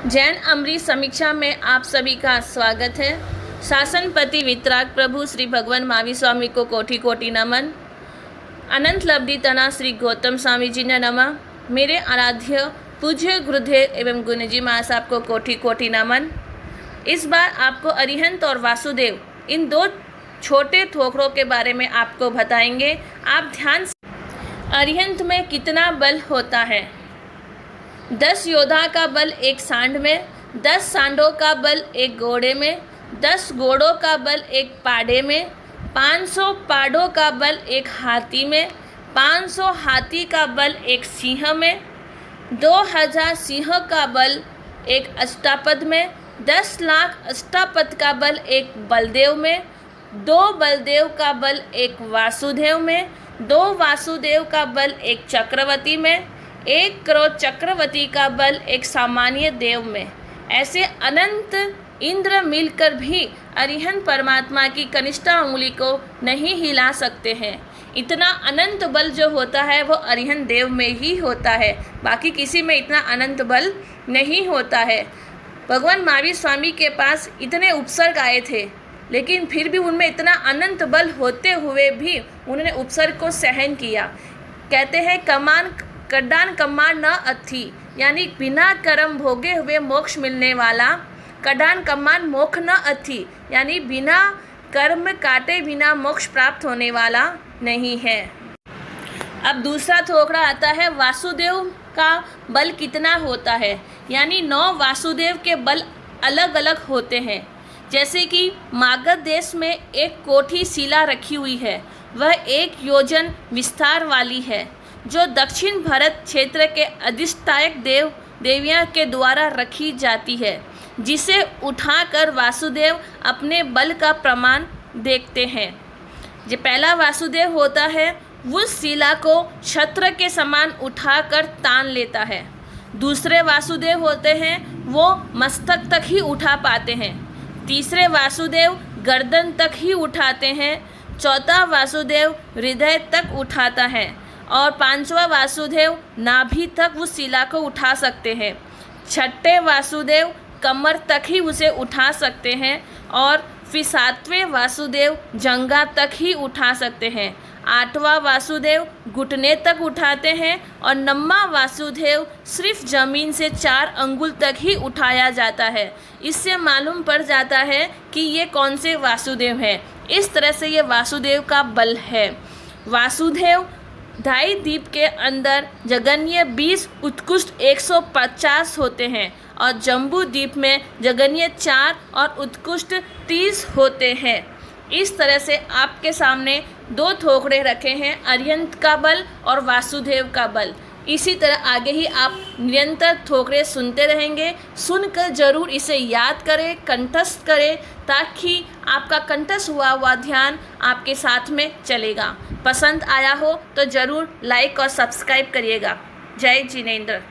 जैन अमृत समीक्षा में आप सभी का स्वागत है। शासनपति वितराग प्रभु श्री भगवान महावीर स्वामी को कोटि कोटि नमन। अनंत लब्धि तना श्री गौतम स्वामी जी ने नमः। मेरे आराध्य पूज्य गुरुदेव एवं गुरुजी महाराज साहब को कोटि कोटि नमन। इस बार आपको अरिहंत और वासुदेव इन दो छोटे ठोकरों के बारे में आपको बताएंगे। आप ध्यान से। अरिहंत में कितना बल होता है? 10 योद्धा का बल एक सांड में, 10 सांडों का बल एक घोड़े में, 10 घोड़ों का बल एक पाड़े में, 500 पाड़ों का बल एक हाथी में, 500 हाथी का बल एक सिंह में, 2000 सिंह का बल एक अष्टापद में, 10 लाख अष्टापद का बल एक बलदेव में, 2 बलदेव का बल एक वासुदेव में, 2 वासुदेव का बल एक चक्रवर्ती में, 1 करोड़ चक्रवर्ती का बल एक सामान्य देव में। ऐसे अनंत इंद्र मिलकर भी अरिहंत परमात्मा की कनिष्ठा उंगली को नहीं हिला सकते हैं। इतना अनंत बल जो होता है वो अरिहंत देव में ही होता है, बाकी किसी में इतना अनंत बल नहीं होता है। भगवान महावीर स्वामी के पास इतने उपसर्ग आए थे, लेकिन फिर भी उनमें इतना अनंत बल होते हुए भी उन्होंने उपसर्ग को सहन किया। कहते हैं कड्डान कम्मान न अथी, यानी बिना कर्म भोगे हुए मोक्ष मिलने वाला कड्डान कम्मान मोक्ष न अथी, यानी बिना कर्म काटे बिना मोक्ष प्राप्त होने वाला नहीं है। अब दूसरा ठोकरा आता है वासुदेव का बल कितना होता है, यानी 9 वासुदेव के बल अलग अलग होते हैं। जैसे कि मागध देश में एक कोठी शिला रखी हुई है, वह 1 योजन विस्तार वाली है, जो दक्षिण भारत क्षेत्र के अधिष्ठायक देवियाँ के द्वारा रखी जाती है, जिसे उठाकर वासुदेव अपने बल का प्रमाण देखते हैं। जो पहला वासुदेव होता है उस शिला को छत्र के समान उठाकर तान लेता है। दूसरे वासुदेव होते हैं वो मस्तक तक ही उठा पाते हैं। तीसरे वासुदेव गर्दन तक ही उठाते हैं। चौथा वासुदेव हृदय तक उठाता है और 5वां वासुदेव नाभि तक उस शिला को उठा सकते हैं। छठे वासुदेव कमर तक ही उसे उठा सकते हैं और फिर 7वें वासुदेव जंघा तक ही उठा सकते हैं। 8वां वासुदेव घुटने तक उठाते हैं और 9वां वासुदेव सिर्फ जमीन से 4 अंगुल तक ही उठाया जाता है। इससे मालूम पड़ जाता है कि ये कौन से वासुदेव हैं। इस तरह से ये वासुदेव का बल है। वासुदेव ढाई द्वीप के अंदर जगन्य 20, उत्कृष्ट 150 होते हैं और जम्बू द्वीप में जगन्य 4 और उत्कृष्ट 30 होते हैं। इस तरह से आपके सामने 2 ठोकरे रखे हैं, अरिहंत का बल और वासुदेव का बल। इसी तरह आगे ही आप निरंतर ठोकरे सुनते रहेंगे। सुनकर जरूर इसे याद करें, कंठस्थ करें, ताकि आपका कंठस्थ हुआ ध्यान आपके साथ में चलेगा। पसंद आया हो तो ज़रूर लाइक और सब्सक्राइब करिएगा। जय जिनेंद्र।